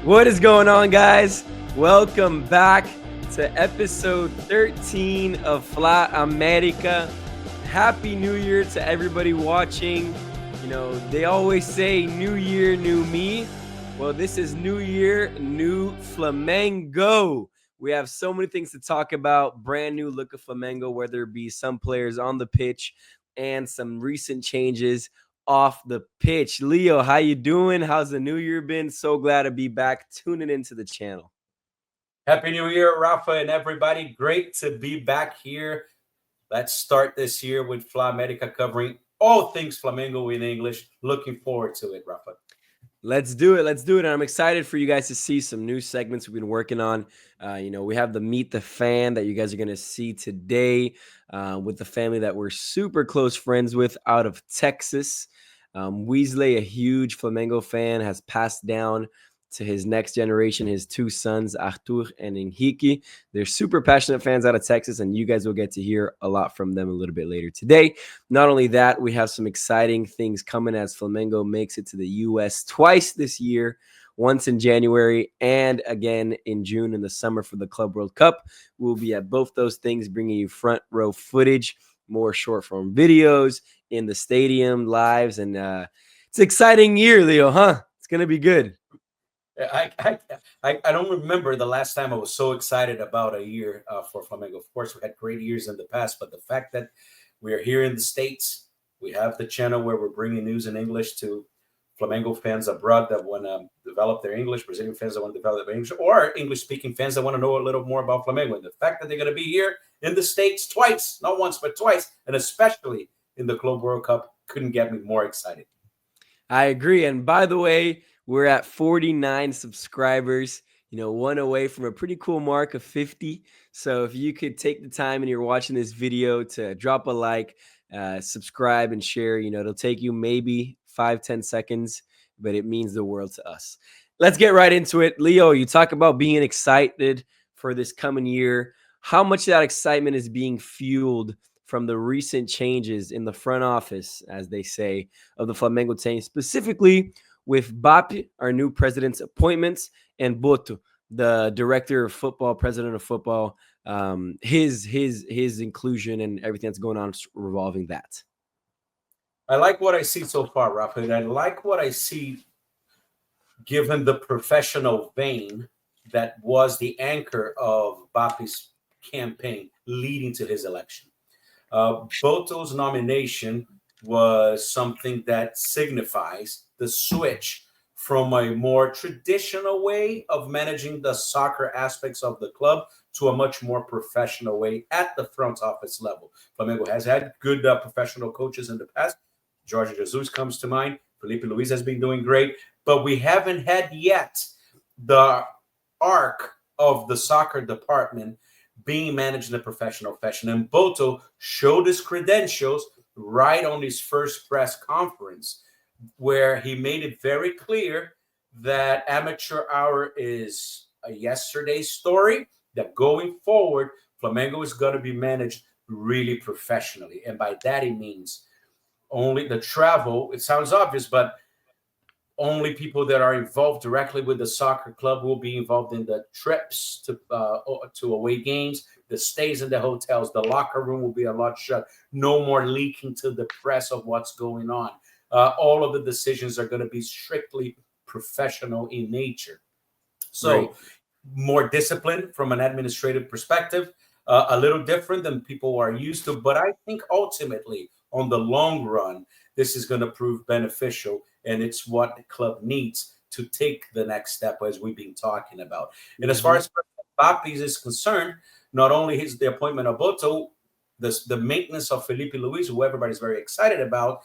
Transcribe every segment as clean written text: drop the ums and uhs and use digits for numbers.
What is going on, guys? Welcome back to episode 13 of FLAmerica. Happy New Year to everybody watching. You know, they always say New Year, new me. Well, this is New Year, new Flamengo. We have so many things to talk about. Brand new look of Flamengo, whether it be some players on the pitch and some recent changes off the pitch. Leo, how you doing? How's the new year been? So glad to be back tuning into the channel. Happy New Year, Rafa and everybody. Great to be back here. Let's start this year with FLAmerica covering all things Flamengo in English. Looking forward to it, Rafa. Let's do it. Let's do it. And I'm excited for you guys to see some new segments we've been working on. We have the Meet the Fan that you guys are going to see today with the family that we're super close friends with out of Texas. Wisley, a huge Flamengo fan, has passed down to his next generation, his two sons, Artur and Henrique. They're super passionate fans out of Texas, and you guys will get to hear a lot from them a little bit later today. Not only that, we have some exciting things coming as Flamengo makes it to the U.S. twice this year, once in January and again in June in the summer for the Club World Cup. We'll be at both those things, bringing you front row footage, more short form videos in the stadium, lives, and it's an exciting year, Leo, huh? It's going to be good. I don't remember the last time I was so excited about a year for Flamengo. Of course, we had great years in the past, but the fact that we are here in the States, we have the channel where we're bringing news in English to Flamengo fans abroad that want to develop their English, Brazilian fans that want to develop their English, or English-speaking fans that want to know a little more about Flamengo. And the fact that they're going to be here in the States twice, not once, but twice, and especially in the Club World Cup, couldn't get me more excited. I agree. And by the way, we're at 49 subscribers, one away from a pretty cool mark of 50. So if you could take the time and you're watching this video to drop a like, subscribe and share, it'll take you maybe 5-10 seconds, but it means the world to us. Let's get right into it. Leo, you talk about being excited for this coming year. How much of that excitement is being fueled from the recent changes in the front office, as they say, of the Flamengo team, specifically with Bapi, our new president's appointments, and Boto, the director of football, president of football, his inclusion and everything that's going on revolving that. I like what I see so far, Rafa, and I like what I see given the professional vein that was the anchor of Bapi's campaign leading to his election. Boto's nomination was something that signifies the switch from a more traditional way of managing the soccer aspects of the club to a much more professional way at the front office level. Flamengo has had good professional coaches in the past. Jorge Jesus comes to mind. Felipe Luis has been doing great, but we haven't had yet the arc of the soccer department being managed in a professional fashion. And Boto showed his credentials right on his first press conference, where he made it very clear that amateur hour is a yesterday story, that going forward, Flamengo is going to be managed really professionally. And by that, he means only the travel. It sounds obvious, but only people that are involved directly with the soccer club will be involved in the trips to away games, the stays in the hotels. The locker room will be a lot shut. No more leaking to the press of what's going on. All of the decisions are going to be strictly professional in nature. So Right. More discipline from an administrative perspective, a little different than people are used to. But I think ultimately, on the long run, this is going to prove beneficial, and it's what the club needs to take the next step, as we've been talking about. And as far as Bapis is concerned, not only is the appointment of Boto, the maintenance of Felipe Luis, who everybody's very excited about,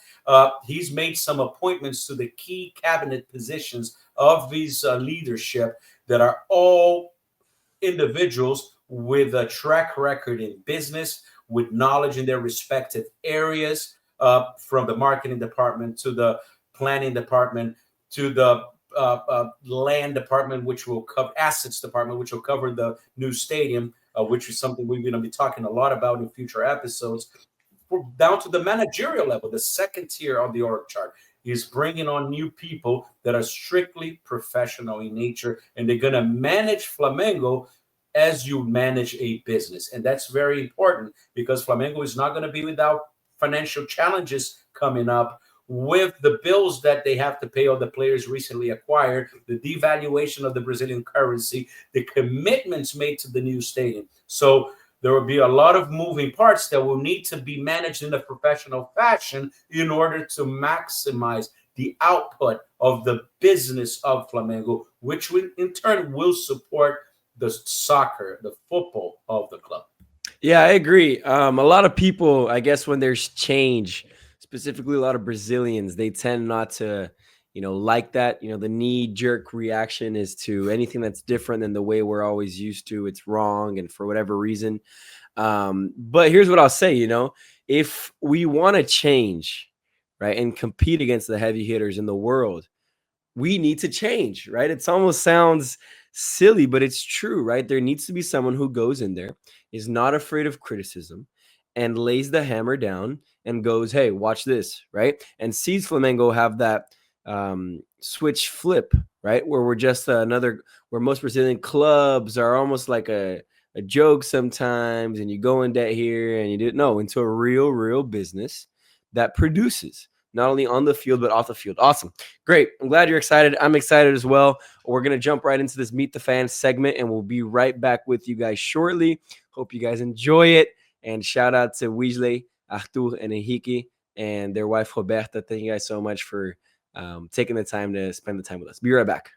he's made some appointments to the key cabinet positions of his leadership that are all individuals with a track record in business, with knowledge in their respective areas, from the marketing department to the planning department to the land department, which will cover assets department, which will cover the new stadium, which is something we're going to be talking a lot about in future episodes, down to the managerial level, the second tier of the org chart. He's bringing on new people that are strictly professional in nature, and they're going to manage Flamengo as you manage a business. And that's very important because Flamengo is not going to be without financial challenges coming up with the bills that they have to pay all the players recently acquired, the devaluation of the Brazilian currency, the commitments made to the new stadium. So there will be a lot of moving parts that will need to be managed in a professional fashion in order to maximize the output of the business of Flamengo, which in turn will support the soccer, the football of the club. Yeah, I agree. A lot of people, I guess, when there's change, specifically a lot of Brazilians, they tend not to, like that. The knee jerk reaction is to anything that's different than the way we're always used to. It's wrong, and for whatever reason. But here's what I'll say. If we want to change, right, and compete against the heavy hitters in the world, we need to change, right? It almost sounds silly, but it's true, right? There needs to be someone who goes in there, is not afraid of criticism, and lays the hammer down and goes, hey, watch this, right? And sees Flamengo have that switch flip, right? Where we're just where most Brazilian clubs are almost like a joke sometimes, and you go in debt here and you didn't know, into a real business that produces, not only on the field, but off the field. Awesome. Great. I'm glad you're excited. I'm excited as well. We're going to jump right into this Meet the Fans segment, and we'll be right back with you guys shortly. Hope you guys enjoy it. And shout out to Wisley, Artur, and Henrique, and their wife, Roberta. Thank you guys so much for taking the time to spend the time with us. Be right back.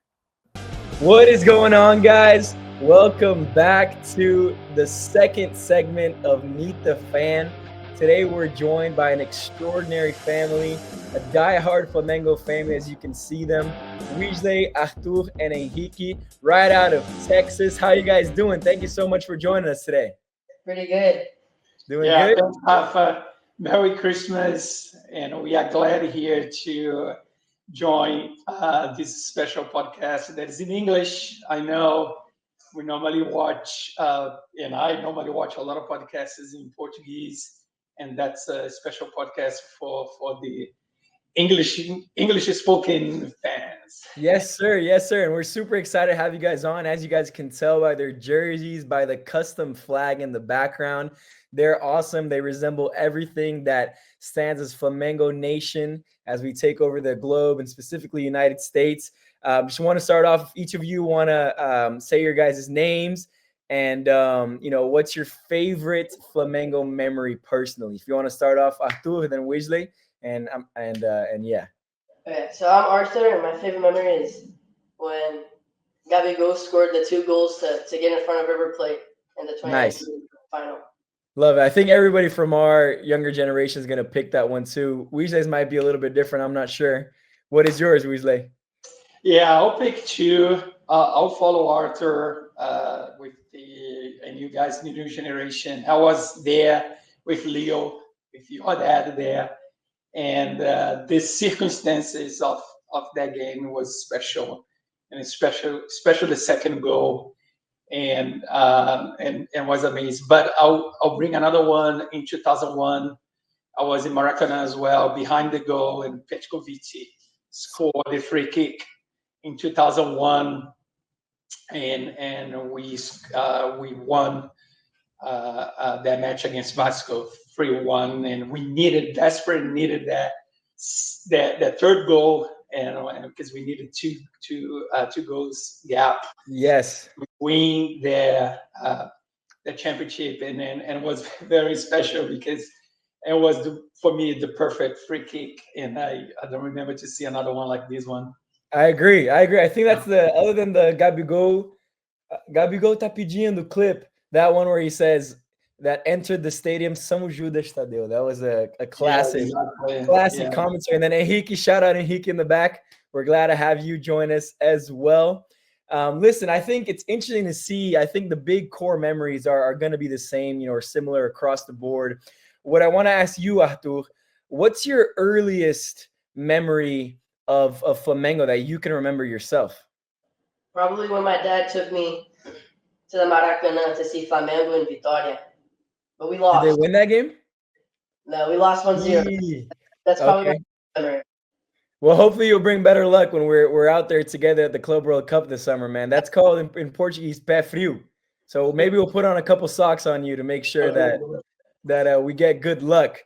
What is going on, guys? Welcome back to the second segment of Meet the Fan. Today, we're joined by an extraordinary family, a die-hard Flamengo family, as you can see them. Wisley, Artur, and Henrique, right out of Texas. How you guys doing? Thank you so much for joining us today. Pretty good. Doing good? Thanks, Rafa. Merry Christmas, and we are glad here to join this special podcast that is in English. I know we normally watch, and I normally watch a lot of podcasts in Portuguese, and that's a special podcast for the English spoken fans. Yes, sir. Yes, sir. And we're super excited to have you guys on. As you guys can tell by their jerseys, by the custom flag in the background, they're awesome. They resemble everything that stands as Flamengo Nation as we take over the globe, and specifically United States. Just want to start off. Each of you want to say your guys' names. And, what's your favorite Flamengo memory personally? If you want to start off, Artur, then Wisley, and yeah. Okay, so I'm Arthur, and my favorite memory is when Gabigol scored the 2 goals to get in front of River Plate in the 2019 final. Love it. I think everybody from our younger generation is going to pick that one too. Weasley's might be a little bit different. I'm not sure. What is yours, Wisley? Yeah, I'll pick 2. I'll follow Arthur with and you guys, new generation. I was there with Leo, with your dad there, and the circumstances of that game was special, and especially the second goal, and was amazing. But I'll bring another one in 2001. I was in Maracanã as well, behind the goal, and Petkovic scored the free kick in 2001, and we won that match against Vasco 3-1, and we desperately needed that third goal, and because we needed two goals gap. Yes, win the championship, and it was very special because it was for me the perfect free kick, and I don't remember to see another one like this one. I agree. I think that's other than the Gabigol tá pedindo clip, that one where he says that entered the stadium São Judas Tadeu. That was a classic, commentary. And then Henrique, shout out Henrique in the back. We're glad to have you join us as well. Listen, I think it's interesting to see. I think the big core memories are going to be the same, or similar across the board. What I want to ask you, Artur, what's your earliest memory of Flamengo that you can remember yourself? Probably when my dad took me to the Maracanã to see Flamengo in Vitória. But we lost. Did they win that game? No, we lost 1-0. That's probably my memory. Well, hopefully you'll bring better luck when we're out there together at the Club World Cup this summer, man. That's called in Portuguese pé frio. So maybe we'll put on a couple socks on you to make sure that we get good luck.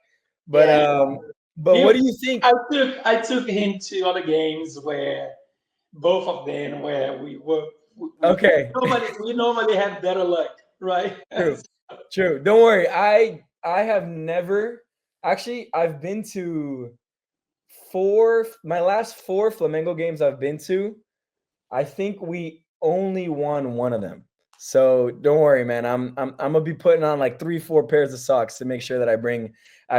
But Yeah. but what do you think? I took him to other games where both of them where Okay, we normally have better luck, right? true, true. Don't worry. I have never actually. I've been to my last 4 Flamengo games I've been to. I think we only won one of them. So don't worry, man. I'm gonna be putting on like 3-4 pairs of socks to make sure that I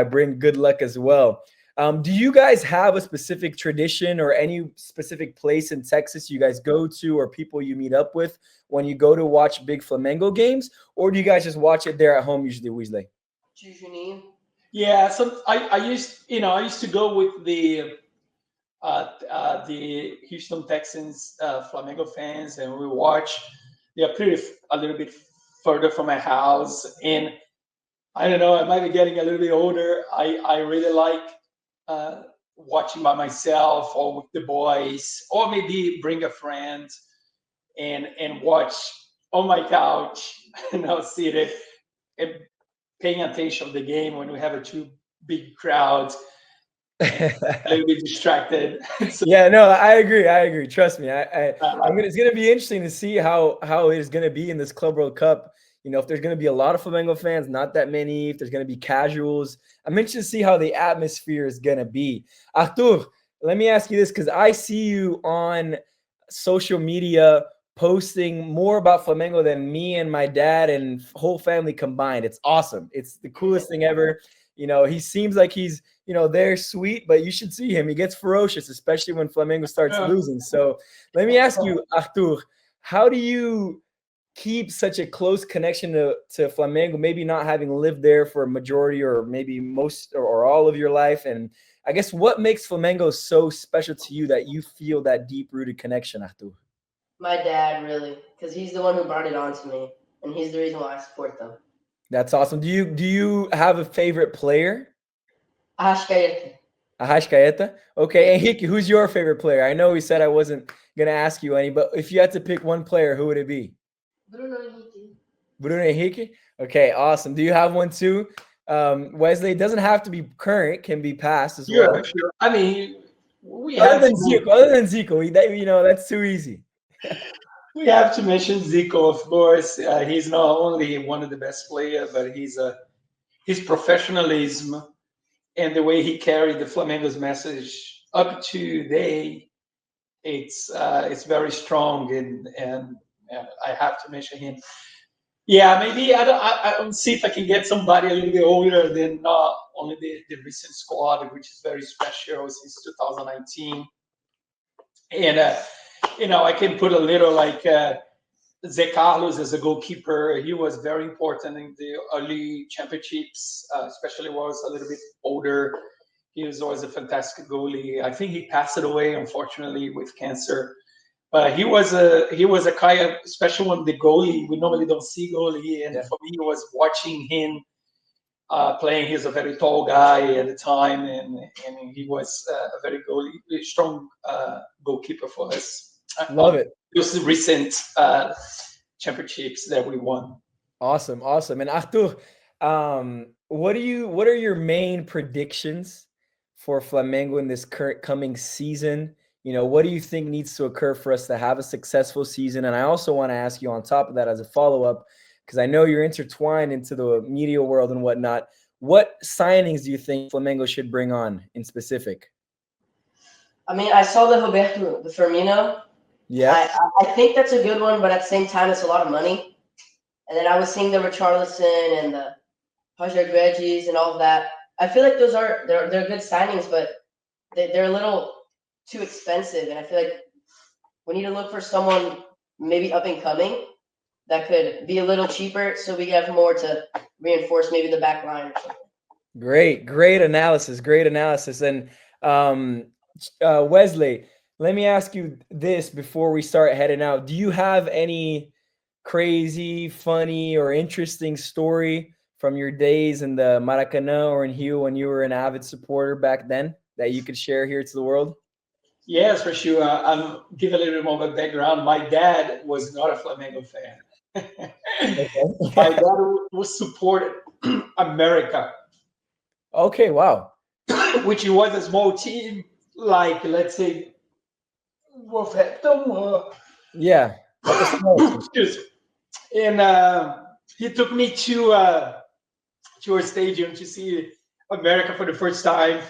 bring good luck as well. Do you guys have a specific tradition or any specific place in Texas you guys go to or people you meet up with when you go to watch big Flamengo games, or do you guys just watch it there at home usually, Wisley? Jujuninho. Yeah, so I used to go with the Houston Texans Flamengo fans, and we watch. They're a little bit further from my house, and I don't know. I might be getting a little bit older. I really like watching by myself or with the boys, or maybe bring a friend and watch on my couch, seated and paying attention to the game when we have a too big crowd, a little bit distracted. So, Yeah, no, I agree. Trust me. It's gonna be interesting to see how it is gonna be in this Club World Cup. You know, if there's gonna be a lot of Flamengo fans, not that many, if there's gonna be casuals. I'm interested to see how the atmosphere is gonna be. Artur, let me ask you this because I see you on social media posting more about Flamengo than me and my dad and whole family combined. It's awesome. It's the coolest thing ever. You know, he seems like he's, they're sweet, but you should see him. He gets ferocious, especially when Flamengo starts losing. So let me ask you, Artur, how do you keep such a close connection to Flamengo, maybe not having lived there for a majority or maybe most or all of your life? And I guess what makes Flamengo so special to you that you feel that deep-rooted connection, Artur? My dad, really, because he's the one who brought it on to me, and he's the reason why I support them. That's awesome. Do you have a favorite player? Arrascaeta. Arrascaeta. Okay, Henrique, who's your favorite player? I know we said I wasn't gonna ask you any, but if you had to pick one player, who would it be? Bruno Henrique. Bruno Henrique. Okay, awesome. Do you have one too? Wesley, it doesn't have to be current; can be past as well. Sure. I mean, we Other have than Zico, that's too easy. We have to mention Zico, of course. He's not only one of the best players, but his professionalism and the way he carried the Flamengo's message up to today. It's very strong, and I have to mention him. Yeah, maybe I don't see if I can get somebody a little bit older than not only the recent squad, which is very special since 2019, and I can put a little like Zé Carlos as a goalkeeper. He was very important in the early championships, especially was a little bit older. He was always a fantastic goalie. I think he passed away, unfortunately, with cancer. But he was a kind of special one, the goalie. We normally don't see goalie, and for me, it was watching him playing. He's a very tall guy at the time, and he was a very strong goalkeeper for us. Love it. Those recent championships that we won. Awesome. And Artur, what are your main predictions for Flamengo in this current coming season? What do you think needs to occur for us to have a successful season? And I also want to ask you on top of that as a follow-up, because I know you're intertwined into the media world and whatnot. What signings do you think Flamengo should bring on in specific? I mean, I saw the Firmino. Yeah. I think that's a good one, but at the same time, it's a lot of money. And then I was seeing the Richarlison and the Roger Regis and all of that. I feel like they're good signings, but they're a little too expensive. And I feel like we need to look for someone maybe up and coming that could be a little cheaper, so we have more to reinforce maybe the back line. Great analysis. And Wesley, let me ask you this before we start heading out. Do you have any crazy, funny, or interesting story from your days in the Maracanã or in Rio when you were an avid supporter back then that you could share here to the world? Yes, for sure. I'll give a little more of a background. My dad was not a Flamengo fan. My Okay. dad was support America, Okay. Wow. which was a small team, like let's say Wolverhampton. Yeah. Like a small team. Excuse. And he took me to a stadium to see America for the first time,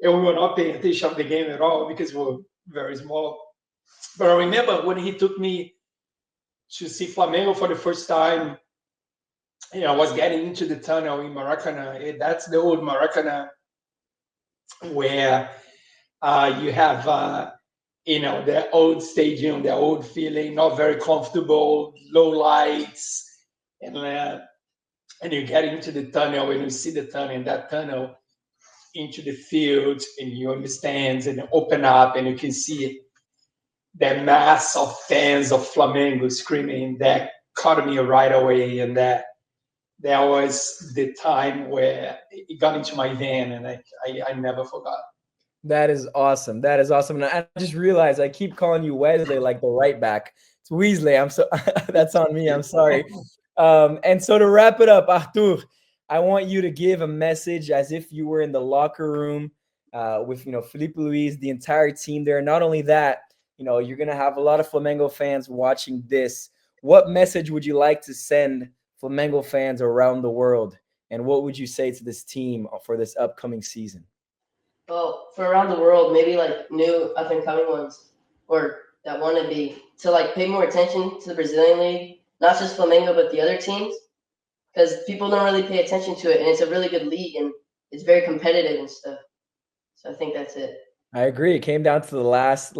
and we were not paying attention to the game at all because we were very small. But I remember when he took me to see Flamengo for the first time, I was getting into the tunnel in Maracana. That's the old Maracana where you have, the old stadium, the old feeling, not very comfortable, low lights, and you get into the tunnel and you see the tunnel, and that tunnel into the field, and you understand and open up, and you can see that mass of fans of Flamengo screaming. That caught me right away, and that was the time where it got into my vein, and I never forgot. That is awesome. That is awesome. And I just realized I keep calling you Wesley like the right back. It's Weasley. I'm so that's on me. I'm sorry. And so to wrap it up, Artur, I want you to give a message as if you were in the locker room with Felipe Luis, the entire team there. Not only that, you're gonna have a lot of Flamengo fans watching this. What message would you like to send Flamengo fans around the world? And what would you say to this team for this upcoming season? Well, for around the world, maybe like new up and coming ones, or that want to be to like pay more attention to the Brazilian league, not just Flamengo but the other teams, because people don't really pay attention to it, and it's a really good league and it's very competitive and stuff. So I think that's it. I agree. It came down to the last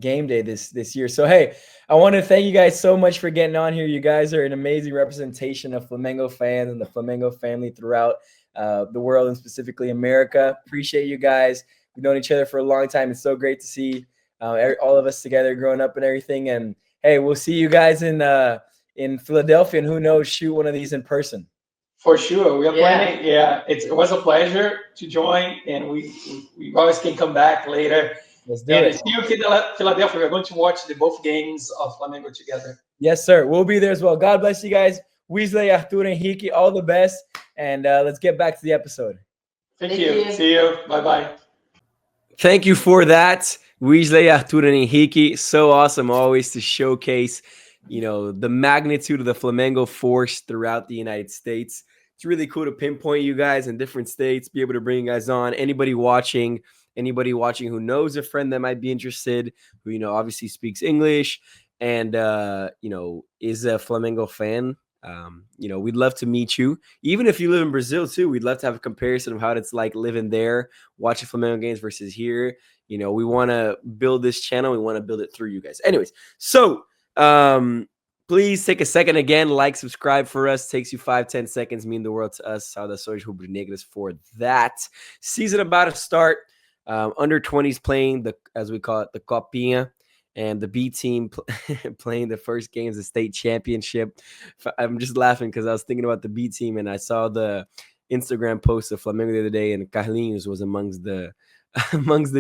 game day this year. So hey, I want to thank you guys so much for getting on here. You guys are an amazing representation of Flamengo fans and the Flamengo family throughout the world and specifically America. Appreciate you guys. We've known each other for a long time. It's so great to see all of us together growing up and everything. And hey, we'll see you guys in Philadelphia, and who knows, shoot one of these in person. For sure, we are Yeah. planning. Yeah, it was a pleasure to join, and we always can come back later. Let's do And it. see you in Philadelphia. We're going to watch both games of Flamengo together. Yes, sir. We'll be there as well. God bless you guys. Weasley, Artur, and Henrique, all the best. And let's get back to the episode. Thank Thank you. you. See you. Bye bye. Thank you for that, Wisley, Artur, and Henrique. So awesome always to showcase, the magnitude of the Flamengo force throughout the United States. It's really cool to pinpoint you guys in different states, be able to bring you guys on. Anybody watching who knows a friend that might be interested, who, obviously speaks English and, is a Flamengo fan. We'd love to meet you. Even if you live in Brazil too, we'd love to have a comparison of how it's like living there, watching Flamengo games versus here. We want to build this channel. We want to build it through you guys. Anyways, so please take a second again, like, subscribe for us. Takes you 5-10 seconds, mean the world to us. Saudações rubro-negras for that. Season about to start. Under 20s playing as we call it, the Copinha. And the B team playing the first games of state championship. I'm just laughing because I was thinking about the B team and I saw the Instagram post of Flamengo the other day, and Carlinhos was amongst the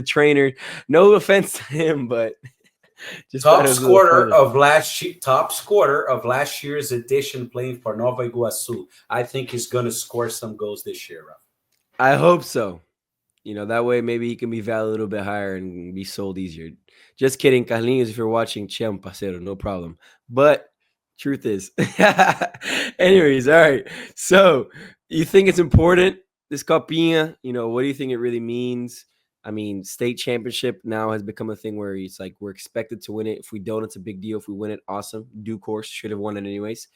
trainers. No offense to him, but just top scorer of last year's edition, playing for Nova Iguaçu. I think he's going to score some goals this year, Ralph. I hope so. That way maybe he can be valued a little bit higher and be sold easier. Just kidding, Carlinhos, if you're watching, Chem Parcero, no problem. But truth is. Anyways, all right. So you think it's important, this Copinha? What do you think it really means? I mean, state championship now has become a thing where it's like we're expected to win it. If we don't, it's a big deal. If we win it, awesome. Due course, should have won it anyways.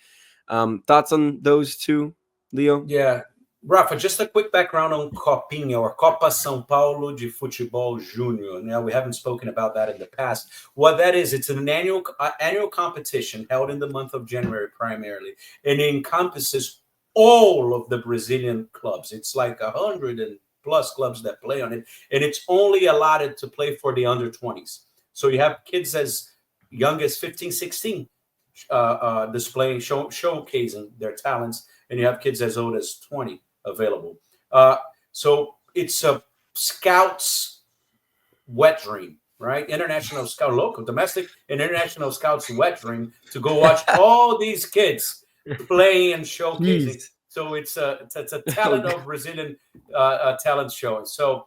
Thoughts on those two, Leo? Yeah. Rafa, just a quick background on Copinha, or Copa São Paulo de Futebol Júnior. Now, we haven't spoken about that in the past. What that is, it's an annual competition held in the month of January primarily, and it encompasses all of the Brazilian clubs. It's like 100 and plus clubs that play on it, and it's only allotted to play for the under 20s. So you have kids as young as 15, 16 displaying, showcasing their talents, and you have kids as old as 20 available. So it's a scouts wet dream, right? International scout, local, domestic, and international scouts' wet dream to go watch all these kids play and showcasing. Jeez. So it's a talent of Brazilian talent showing. So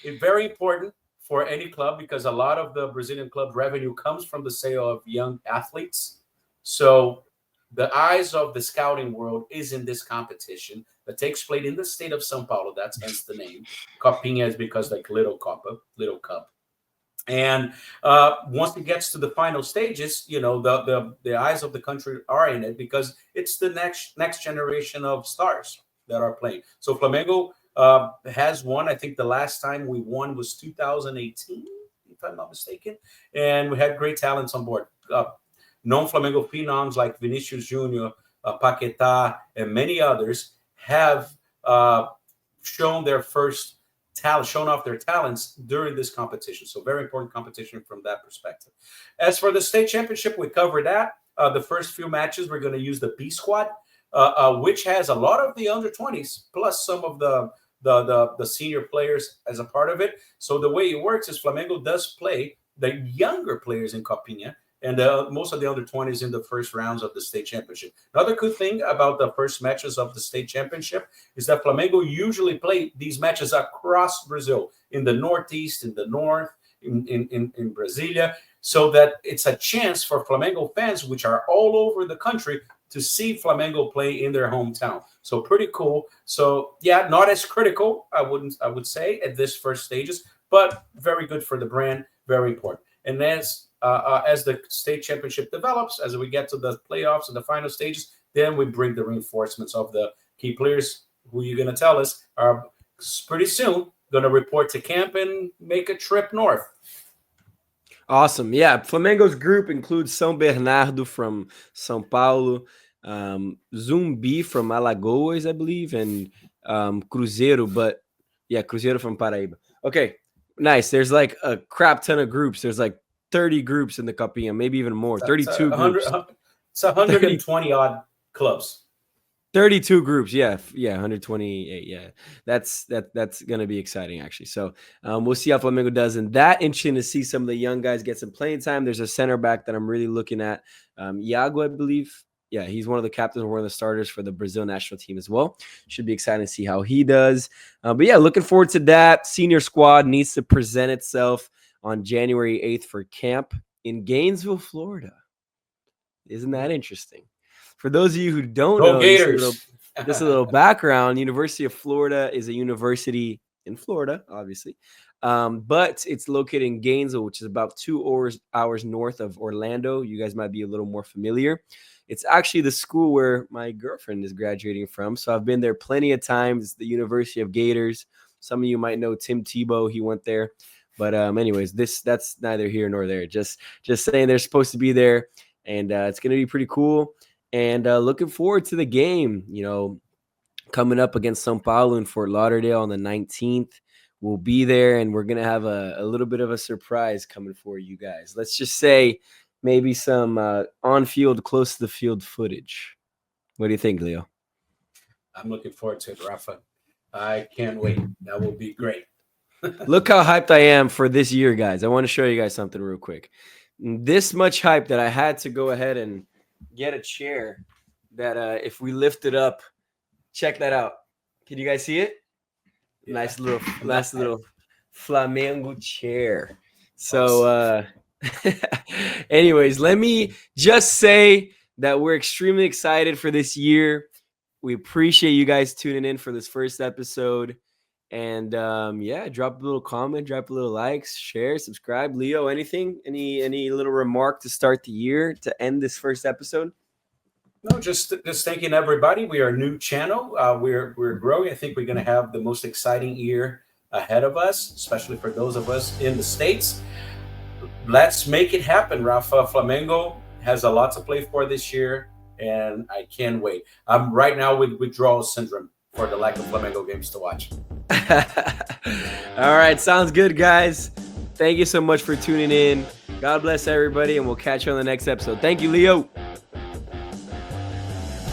it's very important for any club because a lot of the Brazilian club revenue comes from the sale of young athletes. So the eyes of the scouting world is in this competition that takes place in the state of São Paulo. That's hence the name. Copinha is because like little cup. And once it gets to the final stages, you know, the eyes of the country are in it because it's the next generation of stars that are playing. So Flamengo has won. I think the last time we won was 2018, if I'm not mistaken. And we had great talents on board. Non-Flamengo phenoms like Vinicius Junior, Paquetá, and many others have shown off their talents during this competition. So very important competition from that perspective. As for the state championship, we covered that. The first few matches, we're going to use the B squad, which has a lot of the under 20s plus some of the senior players as a part of it. So the way it works is Flamengo does play the younger players in Copinha and most of the under 20s in the first rounds of the state championship. Another good thing about the first matches of the state championship is that Flamengo usually play these matches across Brazil, in the Northeast, in the North, in Brasilia, so that it's a chance for Flamengo fans, which are all over the country, to see Flamengo play in their hometown. So pretty cool. So yeah, not as critical, I would say at this first stages, but very good for the brand, very important. And as the state championship develops, as we get to the playoffs and the final stages, then we bring the reinforcements of the key players who you're going to tell us are pretty soon going to report to camp and make a trip north. Awesome. Yeah. Flamengo's group includes São Bernardo from São Paulo, Zumbi from Alagoas, I believe, and Cruzeiro, but yeah, Cruzeiro from Paraíba. Okay. Nice. There's like a crap ton of groups. There's like 30 groups in the Copinha, maybe even more. 32 groups. It's 120 odd clubs. 32 groups. Yeah. 128. Yeah. That's going to be exciting, actually. So we'll see how Flamengo does in that. Interesting to see some of the young guys get some playing time. There's a center back that I'm really looking at. Iago, I believe. Yeah, he's one of the captains, one of the starters for the Brazil national team as well. Should be exciting to see how he does. But yeah, looking forward to that. Senior squad needs to present itself on January 8th for camp in Gainesville, Florida. Isn't that interesting? For those of you who don't know, just a little background. University of Florida is a university in Florida, obviously. But it's located in Gainesville, which is about 2 hours north of Orlando. You guys might be a little more familiar. It's actually the school where my girlfriend is graduating from. So I've been there plenty of times. The University of Gators. Some of you might know Tim Tebow. He went there. But anyways, that's neither here nor there. Just saying they're supposed to be there. And it's going to be pretty cool. And looking forward to the game, you know, coming up against São Paulo in Fort Lauderdale on the 19th. We'll be there, and we're going to have a little bit of a surprise coming for you guys. Let's just say maybe some on-field, close to the field footage. What do you think, Leo? I'm looking forward to it, Rafa. I can't wait. That will be great. Look how hyped I am for this year, guys. I want to show you guys something real quick. This much hype that I had to go ahead and get a chair that if we lift it up, check that out. Can you guys see it? Yeah. Nice little Flamengo chair. So anyways, let me just say that we're extremely excited for this year. We appreciate you guys tuning in for this first episode. And yeah, drop a little comment, drop a little likes, share, subscribe. Leo, anything? Any little remark to start the year to end this first episode? No, just thanking everybody. We are a new channel. We're growing. I think we're going to have the most exciting year ahead of us, especially for those of us in the States. Let's make it happen, Rafa. Flamengo has a lot to play for this year, and I can't wait. I'm right now with withdrawal syndrome for the lack of Flamengo games to watch. All right, sounds good, guys. Thank you so much for tuning in. God bless everybody, and we'll catch you on the next episode. Thank you, Leo.